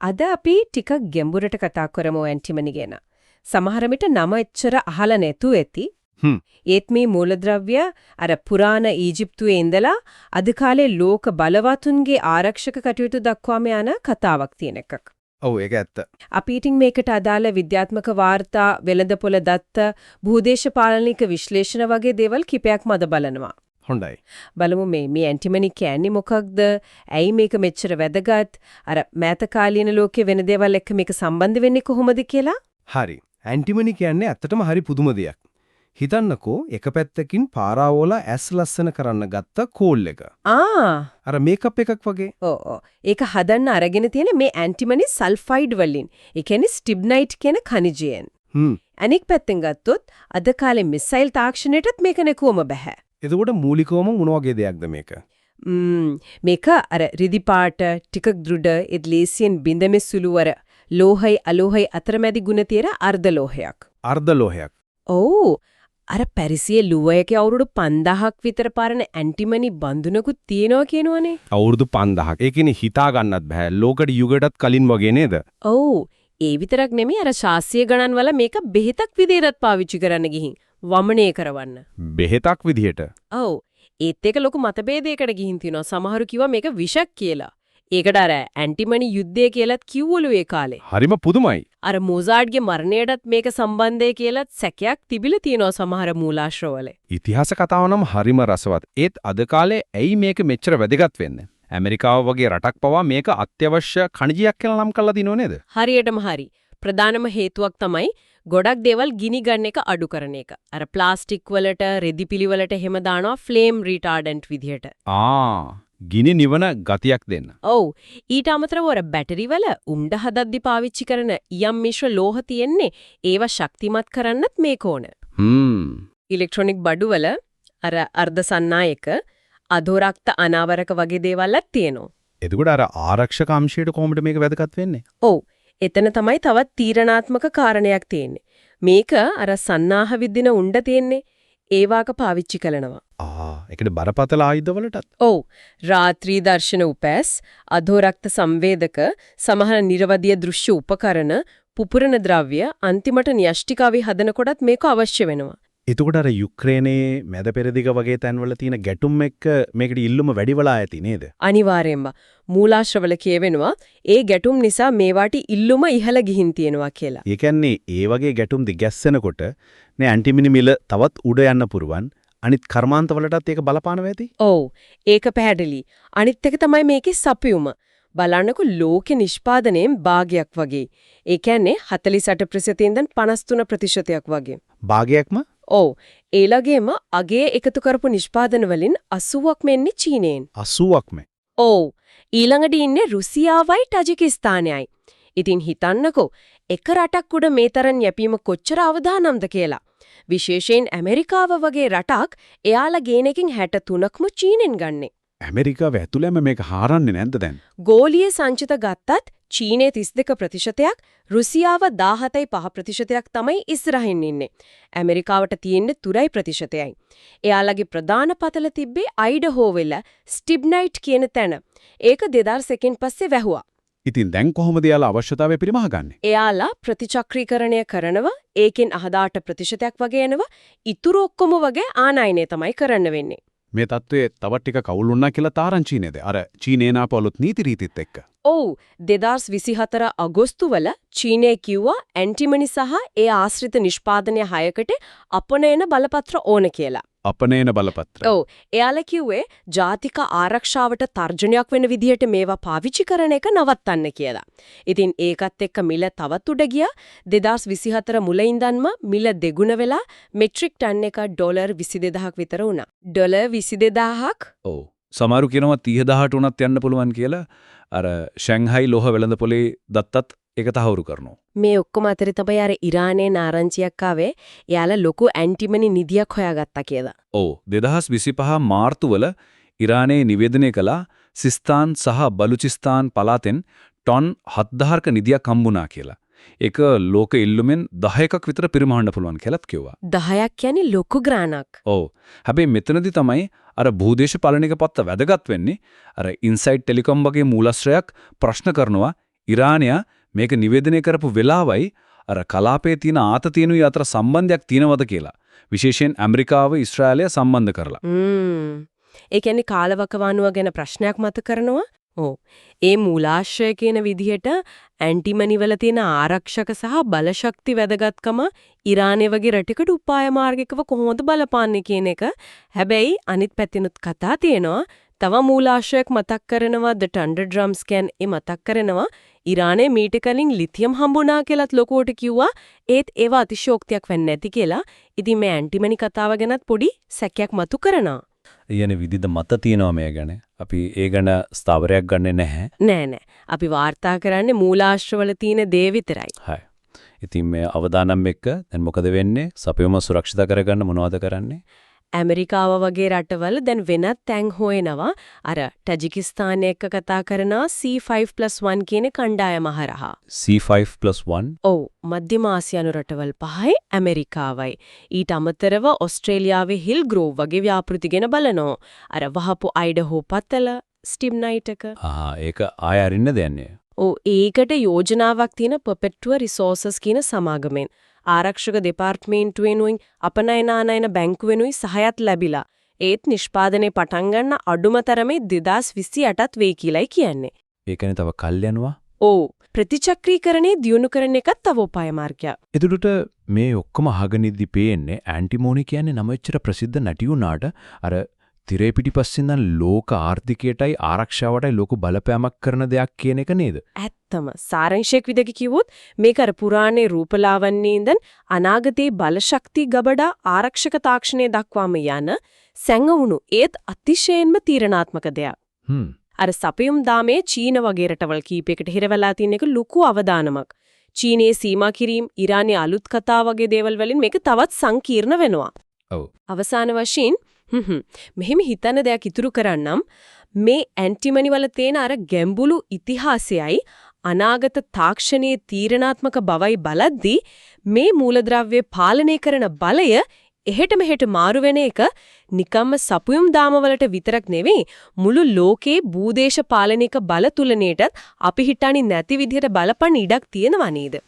අද අපි ටිකක් ගැඹුරට කතා කරමු ඇන්ටිමනි ගැන. සමහර විට නම එච්චර අහලා නැතු ඇති. ඒත් මේ මූලද්‍රව්‍ය අර පුරාණ ඊජිප්තුවේ ඉඳලා අද කාලේ ලෝක බලවතුන්ගේ ආරක්ෂක කටයුතු දක්වාම යන කතාවක් තියෙන එකක්. ඔව් ඒක ඇත්ත. අපි ඉතින් මේකට අදාළ විද්‍යාත්මක වාර්තා, වෙළඳපොළ දත්ත, භූදේශපාලනික විශ්ලේෂණ වගේ දේවල් කිපයක්ම අද බලනවා. හොඳයි. බලමු මේ ඇන්ටිමනි කියන්නේ මොකක්ද? ඇයි මේක මෙච්චර වැදගත්? අර මෑත කාලීන ලෝකයේ වෙන දේවල් එක්ක මේක සම්බන්ධ වෙන්නේ කොහොමද කියලා? හරි. ඇන්ටිමනි කියන්නේ ඇත්තටම හරි පුදුම දෙයක්. හිතන්නකෝ එක පැත්තකින් පාරාවෝලා ඇස් ලස්සන කරන්න ගත්ත කෝල් එක. අර මේකප් එකක් වගේ. ඔව්. ඒක හදන්න අරගෙන තියෙන මේ ඇන්ටිමනි සල්ෆයිඩ් වලින්. ඒ කියන්නේ ස්ටිබ්නයිට් කියන khනිජයෙන්. අනික් පැත්තෙන් ගත්තොත් අද කාලේ මිසයිල් තාක්ෂණයටත් මේක නෙකුවම බෑ. එතකොට මූලිකවම මොන වගේ දෙයක්ද මේක? මේක අර රිදි පාට ටිකක් දෘඩ එද්ලේසියන් බින්දමේ සුළුවර ලෝහයි අලෝහයි අතරමැදි ගුණ තියෙන අර්ධ ලෝහයක්. අර්ධ ලෝහයක්. ඔව්. අර පැරිසියේ ලුවයක අවුරුදු 5000ක් විතර පාරන ඇන්ටිමනි බඳුනකුත් තියෙනවා කියනවනේ. අවුරුදු 5000ක්. ඒ කියන්නේ හිතා ගන්නත් බෑ. ලෝකෙට යුගයටත් කලින් වගේ නේද? ඔව්. ඒ විතරක් නෙමෙයි අර ශාස්ත්‍රීය ගණන් වල මේක බෙහෙතක් විදිහටත් පාවිච්චි කරන්න ගිහින් වමනය කරවන්න. බෙහෙතක් විදිහට. ඔව්. ඒත් එක ලොකු මතභේදයකට ගිහින් තිනවා. සමහරු කිව්වා මේක විෂක් කියලා. ඒකට අර ඇන්ටිමනි යුද්ධය කියලාත් කිව්වලු ඒ කාලේ. හරිම පුදුමයි. අර මොසාඩ්ගේ මරණයටත් මේක සම්බන්ධයි කියලාත් සැකයක් තිබිලා තියෙනවා සමහර මූලාශ්‍රවල. ඉතිහාස කතාව නම් හරිම රසවත්. ඒත් අද කාලේ ඇයි මේක මෙච්චර වැදගත් වෙන්නේ? ඇමරිකාව වගේ රටක් පවා මේක අත්‍යවශ්‍ය khනිජයක් කියලා නම් කරලා දිනව නේද? හරියටම හරි. ප්‍රධානම හේතුවක් තමයි ගොඩක් දේවල් ගිනි ගන්න එක අඩු කරන එක. අර ප්ලාස්ටික් වලට, රෙදිපිලි වලට හැම දානවා ෆ්ලේම් රිටාඩන්ට් විදිහට. ගිනි නිවන ගතියක් දෙන්න. ඔව්. ඊට අමතරව අර බැටරි වල උණ්ඩ හදද්දි පාවිච්චි කරන යම් මිශ්‍ර ලෝහ තියෙන්නේ ඒවා ශක්තිමත් කරන්නත් මේක ඕන. ඉලෙක්ට්‍රොනික බඩු වල අර අර්ධ සන්නායක, අධෝරක්ත අනාවරක වගේ දේවල්ත් තියෙනවා. එතකොට අර ආරක්ෂක අංශයට කොහොමද මේක වැදගත් වෙන්නේ? ඔව්. එතන තමයි තවත් තීරණාත්මක කාරණයක් තියෙන්නේ. මේක අර සන්නාහ විදින උණ්ඩ තියෙන්නේ ඒවාක පාවිච්චි කරනවා. ඒකේ බරපතල ආයුධවලටත්. ඔව්. රාත්‍රී දර්ශන උපැස්, අධෝරක්ත සංවේදක, සමහර නිර්වදිය දෘශ්‍ය උපකරණ, පුපුරන ද්‍රව්‍ය අන්තිමට න්‍යෂ්ටිකාවේ හදනකොටත් මේක අවශ්‍ය වෙනවා. එතකොට අර යුක්‍රේනයේ මැද පෙරදිග වගේ තැන්වල තියෙන ගැටුම් එක්ක මේකට ඉල්ලුම වැඩි වෙලා ඇති නේද? අනිවාර්යයෙන්ම. මූලාශ්‍රවල කියවෙනවා ඒ ගැටුම් නිසා මේවාට ඉල්ලුම ඉහළ ගිහින් තියෙනවා කියලා. ඒ කියන්නේ ඒ වගේ ගැටුම් දිගැස්සෙනකොට නේ ඇන්ටිමිනි මිල තවත් උඩ යන්න පුරුවන්. අනිත් කර්මාන්තවලටත් ඒක බලපානවා ඇති? ඔව්. ඒක පැහැදිලි. අනිත් එක තමයි මේකේ සපයුම. බලන්නකො ලෝක නිෂ්පාදනයෙන් භාගයක් වගේ. ඒ කියන්නේ 48% ඉඳන් 53% වගේ. භාගයක්ම? ඔව්. ඒලගේම අගේ එකතු කරපු නිෂ්පාදන වලින් 80ක්ම එන්නේ චීනයෙන්. 80ක්ම? ඔව්. ඊළඟට ඉන්නේ රුසියාවයි ටජිකිස්තානයයි. ඉතින් හිතන්නකෝ එක රටක් උඩ මේ තරම් යැපීම කොච්චර අවදානම්ද කියලා. විශේෂයෙන් ඇමරිකාව වගේ රටක් එයාලා ගේන එකෙන් 63ක්ම චීනෙන් ගන්නෙ. ඇමරිකාව ඇතුළෙම මේක හාරන්නේ නැද්ද දැන්? ගෝලීය සංචිත ගත්තත් චීනයේ 32%ක්, රුසියාව 17.5%ක් තමයි ඉස්සරහින් ඉන්නේ. ඇමරිකාවට තියෙන්නේ 3%යි. එයාලගේ ප්‍රධාන පතල තිබ්බේ අයිඩහෝ වෙල ස්ටිබ්නයිට් කියන තැන. ඒක 2001 පස්සේ වැහුවා. ඉතින් දැන් කොහොමද යාලා අවශ්‍යතාවය පරිමහ ගන්නෙ? එයාලා ප්‍රතිචක්‍රීකරණය කරනවා. ඒකෙන් 18% වගේ එනවා. ඉතුරු ඔක්කොම වගේ ආනයනය තමයි කරන්න වෙන්නේ. මේ තත්ත්වයේ තව ටික කවුල් වුණා කියලා තාරංචි නේද? අර චීනේන අපලොත් නීති රීතිත් එක්ක. ඔව් 2024 අගෝස්තු වල චීනය කිව්වා ඇන්ටිමනි සහ ඒ ආශ්‍රිත නිෂ්පාදනය 6කට අපනයන බලපත්‍ර ඕන කියලා. අපනයන බලපත්‍ර. ඔව් එයාලා කිව්වේ ජාතික ආරක්ෂාවට තර්ජනයක් වෙන විදිහට මේවා පාවිච්චි කරන එක නවත්තන්න කියලා. ඉතින් ඒකත් එක්ක මිල තවත් උඩ ගියා. 2024 මුල ඉඳන්ම මිල දෙගුණ වෙලා මෙට්‍රික් ටන් එක ඩොලර් 22000ක් විතර වුණා. ඩොලර් 22000ක්? ඔව්. සමහරු කියනවා 30000ට උනත් යන්න පුළුවන් කියලා. අර ෂැන්හයි ලෝහ වෙළඳපොලේ දත්තත් ඒක තහවුරු කරනවා. මේ ඔක්කොම අතරේ තමයි අර ඉරානයේ නාරංචියක් ආවේ. එයාලා ලොකු ඇන්ටිමනි නිදියක් හොයාගත්තා කියලා. ඔව් 2025 මාර්තු වල ඉරානයේ නිවේදනය කළා සිස්තාන් සහ බලුචිස්තාන් පළාතෙන් ටොන් 7000ක නිදියක් හම්බුණා කියලා. ඒක ලෝක ඉල්ලුමෙන් 10ක් විතර පරිමාණන්න පුළුවන් කියලාත් කිව්වා. 10ක් කියන්නේ ලොකු ග්‍රාණක්. ඔව්. හැබැයි මෙතනදී තමයි අර භූදේශපාලනික පත්ත වැදගත් වෙන්නේ. අර ඉන්සයිඩ් ටෙලිකොම් වගේ මූලාශ්‍රයක් ප්‍රශ්න කරනවා ඉරානයා මේක නිවේදනය කරපු වෙලාවයි අර කලාපයේ තියෙන ආතතියනුයි අතර සම්බන්ධයක් තියෙනවද කියලා. විශේෂයෙන් ඇමරිකාව ඊශ්‍රායලය සම්බන්ධ කරලා. ඒ කියන්නේ කාලවකවානුව ගැන ප්‍රශ්නයක් මත කරනවා. ඔව්. ඒ මූලාශ්‍රය කියන විදිහට ඇන්ටිමනි වල තියෙන ආරක්ෂක සහ බලශක්ති වැදගත්කම ඉරානයේ වගේ රටකට උපාය මාර්ගිකව කොහොමද බලපාන්නේ කියන එක. හැබැයි අනිත් පැත්තෙනුත් කතා තියෙනවා. තව මූලාශ්‍රයක් මතක් කරනවා The Thunder Drum Scan ඒ මතක් කරනවා ඉරානයේ මීට කලින් ලිතියම් හම්බුණා කියලාත් ලොකුවට කිව්වා. ඒත් ඒව අතිශෝක්තියක් වෙන්නේ නැති කියලා. ඉතින් මේ ඇන්ටිමනි කතාව ගැනත් පොඩි සැකයක් මතු කරනවා. යන විදිහට මත තියෙනවා මේ ගැන. අපි ඒ ගැන ස්ථාවරයක් ගන්නෙ නැහැ. නෑ. අපි වාර්තා කරන්නේ මූලාශ්‍රවල තියෙන දේ විතරයි. හරි. ඉතින් මේ අවදානම් එක්ක දැන් මොකද වෙන්නේ? සපයුම සුරක්ෂිත කරගන්න මොනවද කරන්නේ? ඇමරිකාව වගේ රටවල දැන් වෙනත් තැන් හොයනවා. අර ටැජිකිස්තාන එක්ක කතා කරනවා C5+1 කියන කණ්ඩායම හරහා. C5+1. ඔව් මධ්‍යම ආසියානු රටවල් 5යි ඇමරිකාවයි. ඊට අමතරව ඕස්ට්‍රේලියාවේ හිල් ග්‍රෝව් වගේ ව්‍යාපෘති ගැන බලනවා. අර වහපු අයිඩහෝ පතල ස්ටිම්නයිට් එක. ඒක ආය අරින්න දෙන්නේ. ඔව් ඒකට යෝජනාවක් තියෙන Perpetua Resources කියන සමාගමෙන්. ආරක්ෂක දෙපාර්තමේන්තුවෙනුයි අපනයනානයන බැංකුවෙනුයි සහයත් ලැබිලා. ඒත් නිෂ්පාදනයේ පටන් ගන්න අඩුම තරමේ 2028ත් වෙයි කියලායි කියන්නේ. ඒ කියන්නේ තව කල් යනවා. ඔව් ප්‍රතිචක්‍රීකරණේ දියුණු කරන එකත් තව උපාය මාර්ගයක්. එතකොට මේ ඔක්කොම අහගෙන ඉද්දි පේන්නේ ඇන්ටිමෝනි කියන්නේ නම එච්චර ප්‍රසිද්ධ නැති වුණාට අර තිරේ පිටිපස්සෙන් දැන් ලෝක ආර්ථිකයටයි ආරක්ෂාවටයි ලොකු බලපෑමක් කරන දෙයක් කියන එක නේද? ඇත්තම සාරංශයක් විදිහට කිව්වොත් මේක අර පුරාණේ රූපලාවන්‍යයෙන් ඉඳන් අනාගතයේ බලශක්ති ගබඩා ආරක්ෂක තාක්ෂණය දක්වාම යන සැඟවුණු ඒත් අතිශයින්ම තීරණාත්මක දෙයක්. අර සපයුම් දාමේ චීන වගේ රටවල් කීපයකට හිරවලා තියෙන එක ලොකු අවදානමක්. චීනයේ සීමා කිරීම, ඉරානයේ අලුත් කතා වගේ දේවල් වලින් මේක තවත් සංකීර්ණ වෙනවා. ඔව්. අවසාන වශයෙන් මෙහෙම හිතන දෙයක් ඉතුරු කරන්නම් මේ ඇන්ටිමනි වල තියෙන අර ගැඹුරු ඉතිහාසයයි අනාගත තාක්ෂණයේ තීරණාත්මක බවයි බලද්දී මේ මූලද්‍රව්‍ය පාලනය කරන බලය එහෙට මෙහෙට මාරු වෙන එක නිකම්ම සපුයුම් දාමවලට විතරක් නෙවෙයි මුළු ලෝකේ භූදේශ පාලනික බල තුලණයටත් අපි හිතන්නේ නැති විදිහට බලපන්න ඉඩක් තියෙනවා නේද?